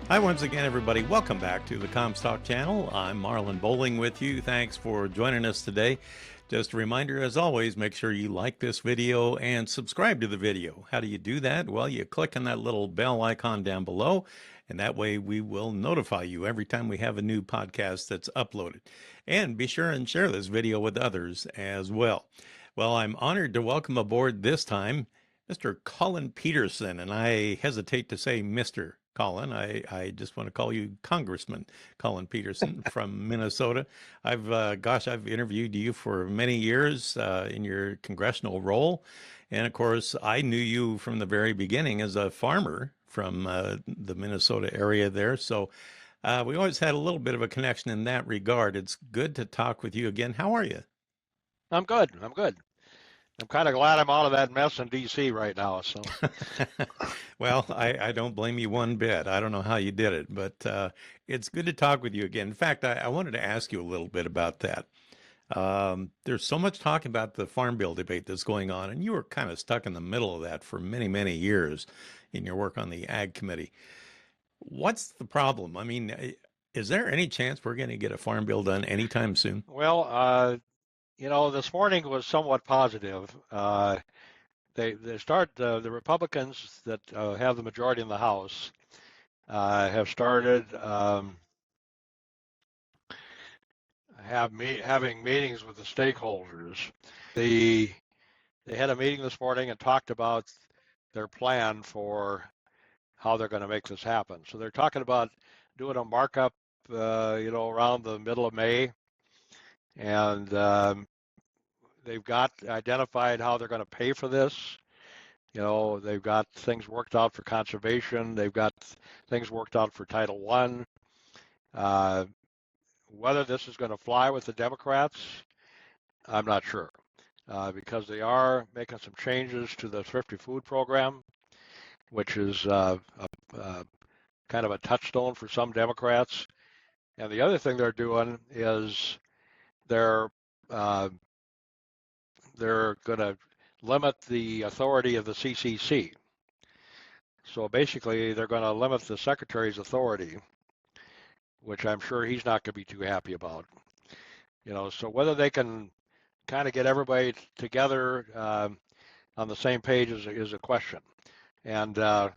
Hi, once again, everybody. Welcome back to the Comstock channel. I'm Marlin Bohling with you. Thanks for joining us today. Just a reminder, as always, make sure you like this video and subscribe to the video. How do you do that? Well, you click on that little bell icon down below, and that way we will notify you every time we have a new podcast that's uploaded. And be sure and share this video with others as well. Well, I'm honored to welcome aboard this time Mr. Collin Peterson, and I hesitate to say Mr. Collin. I just want to call you Congressman Collin Peterson from Minnesota. I've interviewed you for many years in your congressional role. And of course, I knew you from the very beginning as a farmer from the Minnesota area there. So we always had a little bit of a connection in that regard. It's good to talk with you again. How are you? I'm good. I'm good. I'm kind of glad I'm out of that mess in D.C. right now. So, Well, I don't blame you one bit. I don't know how you did it, but it's good to talk with you again. In fact, I wanted to ask you a little bit about that. There's so much talk about the farm bill debate that's going on, and you were kind of stuck in the middle of that for many, many years in your work on the Ag Committee. What's the problem? I mean, is there any chance we're going to get a farm bill done anytime soon? well, this morning was somewhat positive. The Republicans that have the majority in the House have started having meetings with the stakeholders. They had a meeting this morning and talked about their plan for how they're going to make this happen. So they're talking about doing a markup, around the middle of May, and they've got identified how they're going to pay for this. They've got things worked out for conservation. They've got things worked out for Title I. Whether this is going to fly with the Democrats, I'm not sure, because they are making some changes to the Thrifty Food Program, which is kind of a touchstone for some Democrats. And the other thing they're doing is they're going to limit the authority of the CCC. So basically, they're going to limit the secretary's authority, which I'm sure he's not going to be too happy about. So whether they can kind of get everybody together on the same page is a question. And the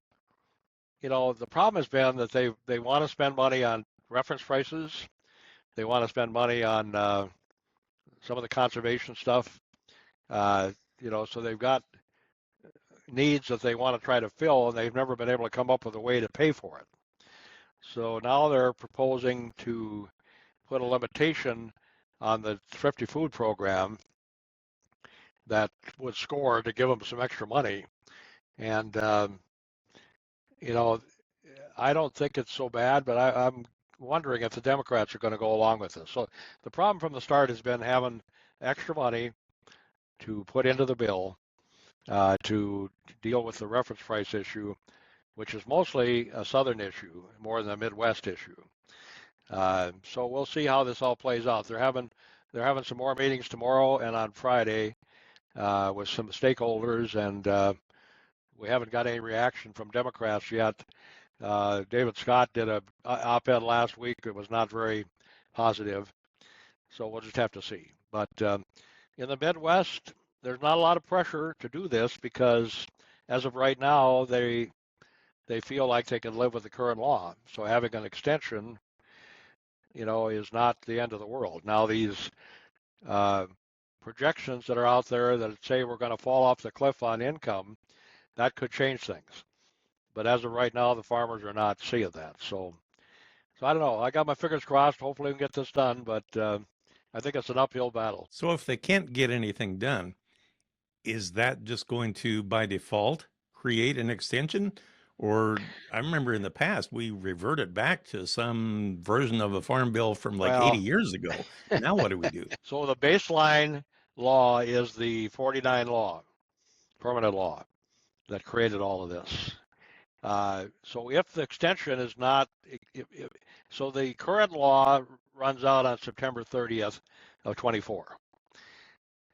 problem has been that they want to spend money on reference prices. They want to spend money on some of the conservation stuff. So they've got needs that they want to try to fill, and they've never been able to come up with a way to pay for it. So now they're proposing to put a limitation on the Thrifty Food Program that would score to give them some extra money. And, I don't think it's so bad, but I'm wondering if the Democrats are going to go along with this. So the problem from the start has been having extra money to put into the bill to deal with the reference price issue, which is mostly a Southern issue more than a Midwest issue. So we'll see how this all plays out. They're having some more meetings tomorrow and on Friday with some stakeholders, and we haven't got any reaction from Democrats yet. David Scott did a op-ed last week. It was not very positive, so we'll just have to see. But in the Midwest, there's not a lot of pressure to do this because, as of right now, they feel like they can live with the current law. So having an extension, is not the end of the world. Now these projections that are out there that say we're going to fall off the cliff on income, that could change things. But as of right now, the farmers are not seeing that. So I don't know. I got my fingers crossed. Hopefully we can get this done, but I think it's an uphill battle. So if they can't get anything done, is that just going to, by default, create an extension? Or I remember in the past, we reverted back to some version of a farm bill from like 80 Well, years ago. Now what do we do? so the baseline law is the 49 law, permanent law, that created all of this. So if the extension is not, so the current law runs out on September 30th of 24.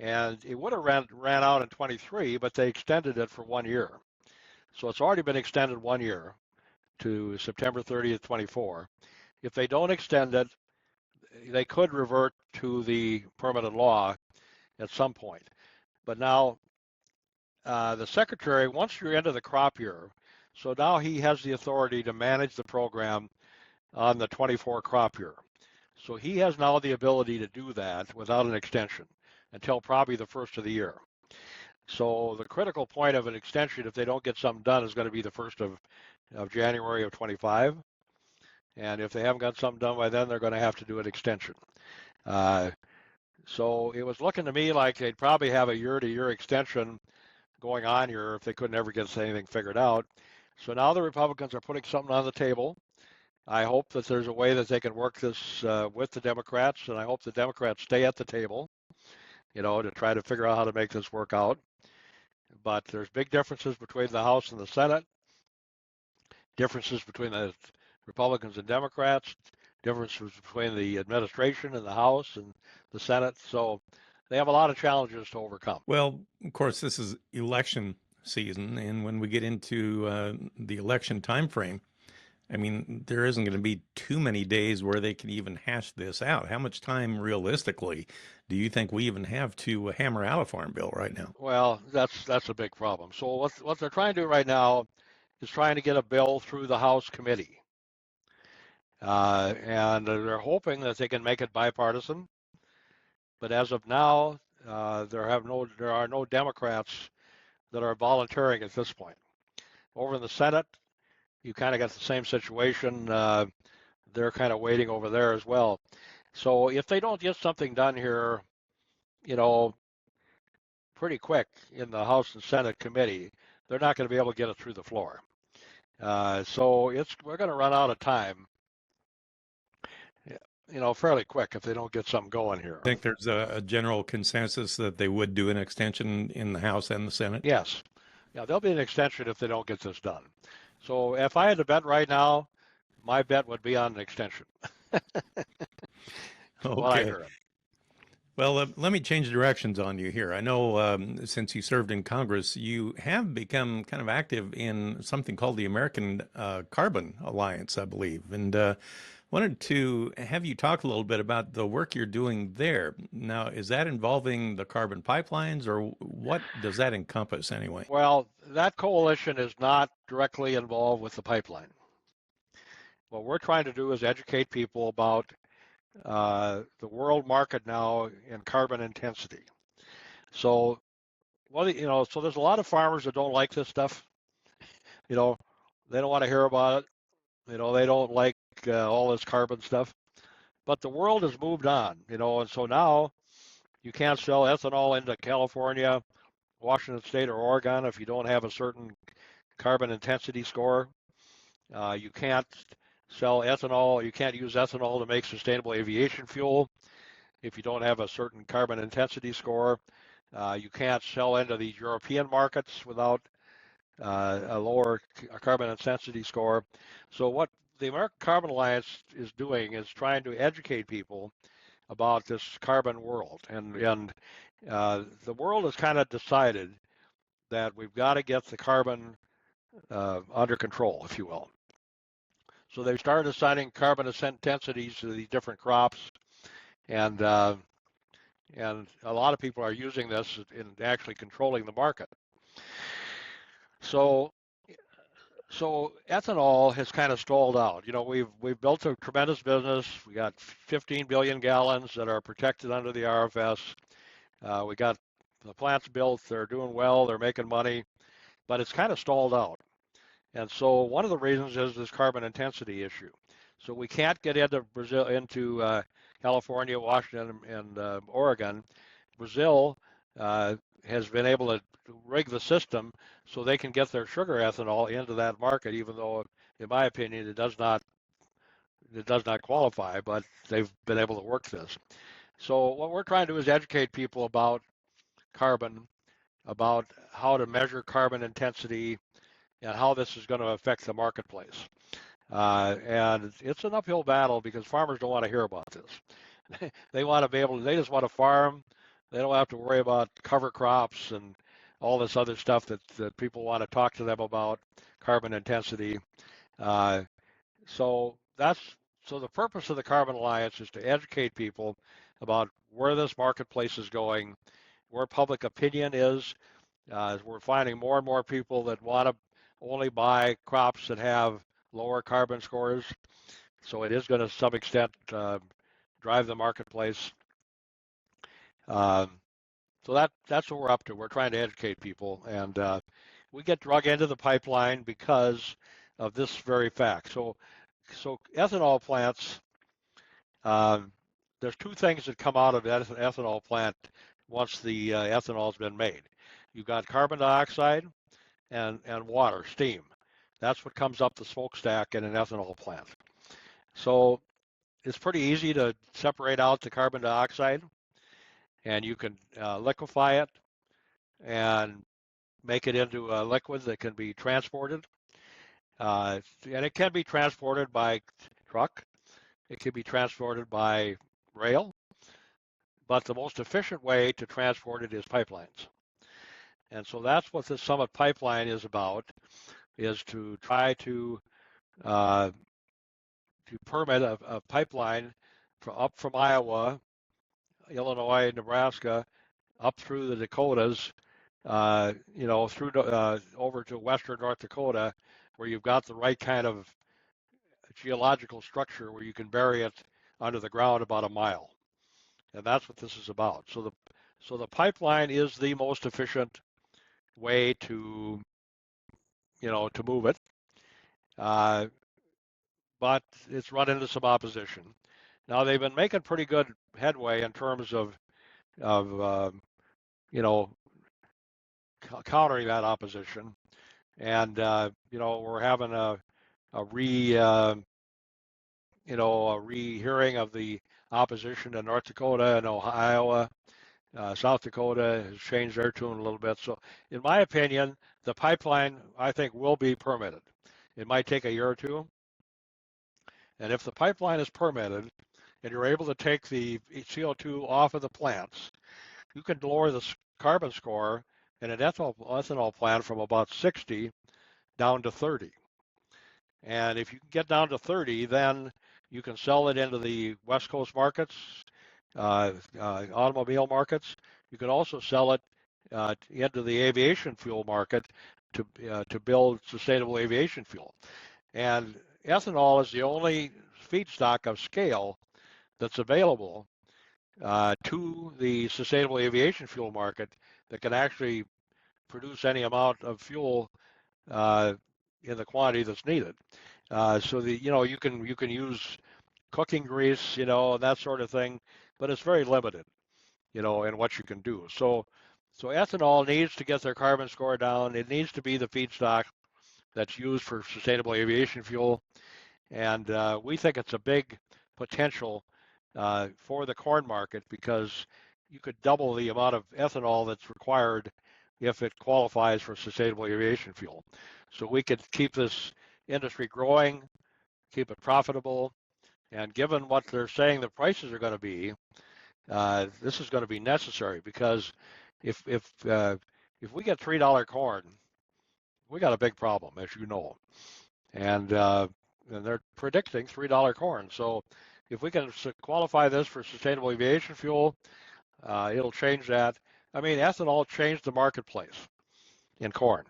And it would have ran out in 23, but they extended it for 1 year. So it's already been extended 1 year to September 30th, 24. If they don't extend it, they could revert to the permanent law at some point. But now the secretary, once you're into the crop year, so now he has the authority to manage the program on the 24 crop year. So he has now the ability to do that without an extension until probably the first of the year. So the critical point of an extension, if they don't get something done, is going to be the first of January of 25. And if they haven't got something done by then, they're going to have to do an extension. So it was looking to me like they'd probably have a year-to-year extension going on here if they couldn't ever get anything figured out. So now the Republicans are putting something on the table. I hope that there's a way that they can work this with the Democrats, and I hope the Democrats stay at the table, to try to figure out how to make this work out. But there's big differences between the House and the Senate, differences between the Republicans and Democrats, differences between the administration and the House and the Senate. So they have a lot of challenges to overcome. Well, of course, this is election season, and when we get into the election time frame, I mean, there isn't going to be too many days where they can even hash this out. How much time, realistically, do you think we even have to hammer out a farm bill right now? Well, that's a big problem. So what they're trying to do right now is trying to get a bill through the House committee, and they're hoping that they can make it bipartisan. But as of now, there are no Democrats that are volunteering at this point. Over in the Senate, you kind of got the same situation. They're kind of waiting over there as well. So if they don't get something done here, pretty quick in the House and Senate committee, they're not going to be able to get it through the floor. So we're going to run out of time, fairly quick if they don't get something going here. I think there's a general consensus that they would do an extension in the House and the Senate. Yes. Yeah, there'll be an extension if they don't get this done. So if I had to bet right now, my bet would be on an extension. Okay. What I heard. Well, let me change directions on you here. I know since you served in Congress, you have become kind of active in something called the American Carbon Alliance, I believe. And wanted to have you talk a little bit about the work you're doing there. Now, is that involving the carbon pipelines, or what does that encompass anyway? Well, that coalition is not directly involved with the pipeline. What we're trying to do is educate people about the world market now in carbon intensity. So, so there's a lot of farmers that don't like this stuff. They don't want to hear about it. They don't like all this carbon stuff. But the world has moved on, and so now you can't sell ethanol into California, Washington State, or Oregon if you don't have a certain carbon intensity score. You can't sell ethanol. You can't use ethanol to make sustainable aviation fuel if you don't have a certain carbon intensity score. You can't sell into these European markets without a lower carbon intensity score. So what the American Carbon Alliance is doing is trying to educate people about this carbon world. And the world has kind of decided that we've got to get the carbon under control, if you will. So they've started assigning carbon intensities to these different crops, and a lot of people are using this in actually controlling the market. So ethanol has kind of stalled out. We've built a tremendous business. We got 15 billion gallons that are protected under the RFS. We got the plants built. They're doing well. They're making money, but it's kind of stalled out. And so one of the reasons is this carbon intensity issue. So we can't get into Brazil, into California, Washington, and Oregon. Brazil has been able to rig the system so they can get their sugar ethanol into that market, even though, in my opinion, it does not qualify. But they've been able to work this. So what we're trying to do is educate people about carbon, about how to measure carbon intensity, and how this is going to affect the marketplace. And it's an uphill battle because farmers don't want to hear about this. They want to be able to, they just want to farm. They don't have to worry about cover crops and all this other stuff that people want to talk to them about, carbon intensity. Uh, so that's so the purpose of the Carbon Alliance is to educate people about where this marketplace is going, where public opinion is. We're finding more and more people that want to only buy crops that have lower carbon scores. So it is going to some extent drive the marketplace. Um, so that's what we're up to. We're trying to educate people, and we get drug into the pipeline because of this very fact. So ethanol plants, um, there's two things that come out of an ethanol plant once the ethanol's been made. You've got carbon dioxide and water, steam. That's what comes up the smokestack in an ethanol plant. So it's pretty easy to separate out the carbon dioxide, and you can liquefy it and make it into a liquid that can be transported. And it can be transported by truck. It can be transported by rail, but the most efficient way to transport it is pipelines. And so that's what the Summit Pipeline is about, is to try uh, to permit a pipeline up from Iowa, Illinois, Nebraska, up through the Dakotas, through over to western North Dakota, where you've got the right kind of geological structure where you can bury it under the ground about a mile. And that's what this is about. So the pipeline is the most efficient way to move it, uh, but it's run into some opposition. Now they've been making pretty good headway in terms of you know countering that opposition, and we're having a re a rehearing of the opposition in North Dakota and Ohio. South Dakota has changed their tune a little bit. So, in my opinion, the pipeline, I think, will be permitted. It might take a year or two. And if the pipeline is permitted and you're able to take the CO2 off of the plants, you can lower the carbon score in an ethanol plant from about 60 down to 30. And if you can get down to 30, then you can sell it into the West Coast markets, automobile markets. You can also sell it into the aviation fuel market to build sustainable aviation fuel. And ethanol is the only feedstock of scale that's available to the sustainable aviation fuel market that can actually produce any amount of fuel uh, in the quantity that's needed. So you can use cooking grease, that sort of thing, but it's very limited, in what you can do. So ethanol needs to get their carbon score down. It needs to be the feedstock that's used for sustainable aviation fuel, and we think it's a big potential for the corn market because you could double the amount of ethanol that's required if it qualifies for sustainable aviation fuel. So we could keep this industry growing, keep it profitable, and given what they're saying the prices are going to be, this is going to be necessary because if if uh, if we get $3 corn, we got a big problem, as you know, and and they're predicting $3 corn. So if we can qualify this for sustainable aviation fuel, it'll change that. I mean, ethanol changed the marketplace in corn.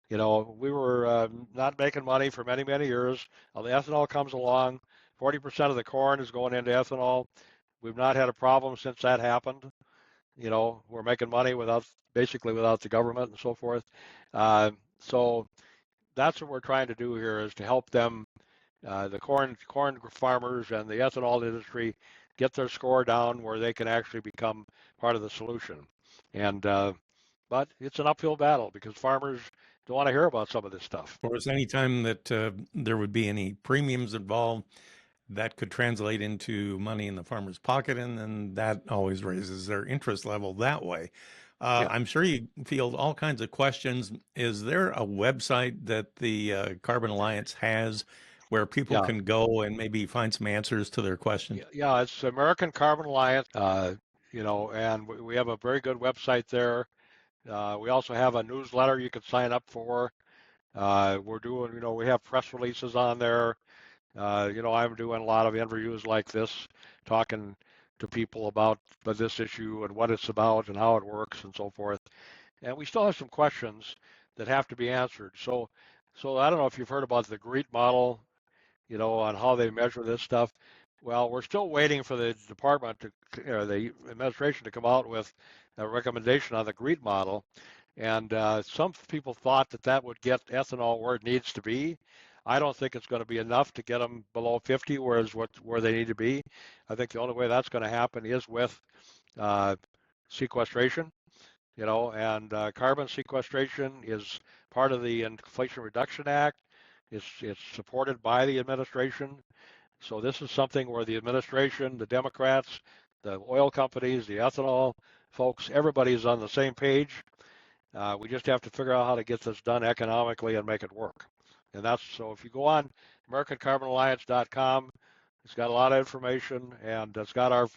We were not making money for many, many years. The ethanol comes along. 40% of the corn is going into ethanol. We've not had a problem since that happened. We're making money basically without the government and so forth. So that's what we're trying to do here is to help them, the corn farmers and the ethanol industry, get their score down where they can actually become part of the solution. And but it's an uphill battle because farmers don't want to hear about some of this stuff. Of course, anytime that there would be any premiums involved, that could translate into money in the farmer's pocket, and then that always raises their interest level that way. Yeah, I'm sure you field all kinds of questions. Is there a website that the Carbon Alliance has where people yeah, can go and maybe find some answers to their questions? yeah. It's American Carbon Alliance. And we have a very good website there. We also have a newsletter you can sign up for. We're doing, we have press releases on there. I'm doing a lot of interviews like this, talking to people about this issue and what it's about and how it works and so forth. And we still have some questions that have to be answered. So I don't know if you've heard about the GREET model, on how they measure this stuff. Well, we're still waiting for the department or the administration to come out with a recommendation on the GREET model. And some people thought that that would get ethanol where it needs to be. I don't think it's going to be enough to get them below 50, where they need to be. I think the only way that's going to happen is with uh, sequestration, and carbon sequestration is part of the Inflation Reduction Act. It's supported by the administration. So this is something where the administration, the Democrats, the oil companies, the ethanol folks, everybody's on the same page. We just have to figure out how to get this done economically and make it work. And that's so if you go on AmericanCarbonAlliance.com, it's got a lot of information and it's got our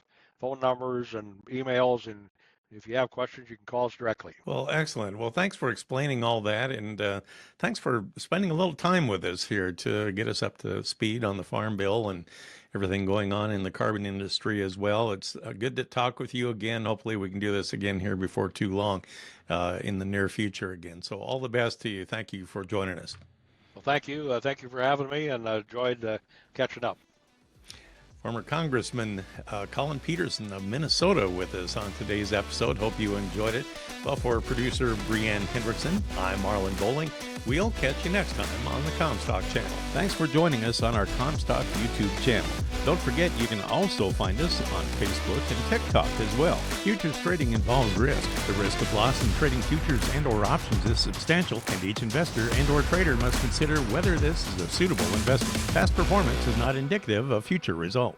phone numbers and emails. And if you have questions, you can call us directly. Well, excellent. Well, thanks for explaining all that, and thanks for spending a little time with us here to get us up to speed on the Farm Bill and everything going on in the carbon industry as well. It's good to talk with you again. Hopefully, we can do this again here before too long in the near future again. So, all the best to you. Thank you for joining us. Well, thank you. Thank you for having me, and I enjoyed catching up. Former Congressman Collin Peterson of Minnesota with us on today's episode. Hope you enjoyed it. Well, for producer Brianne Hendrickson, I'm Marlin Bohling. We'll catch you next time on the Comstock Channel. Thanks for joining us on our Comstock YouTube channel. Don't forget you can also find us on Facebook and TikTok as well. Futures trading involves risk. The risk of loss in trading futures and or options is substantial, and each investor and or trader must consider whether this is a suitable investment. Past performance is not indicative of future results.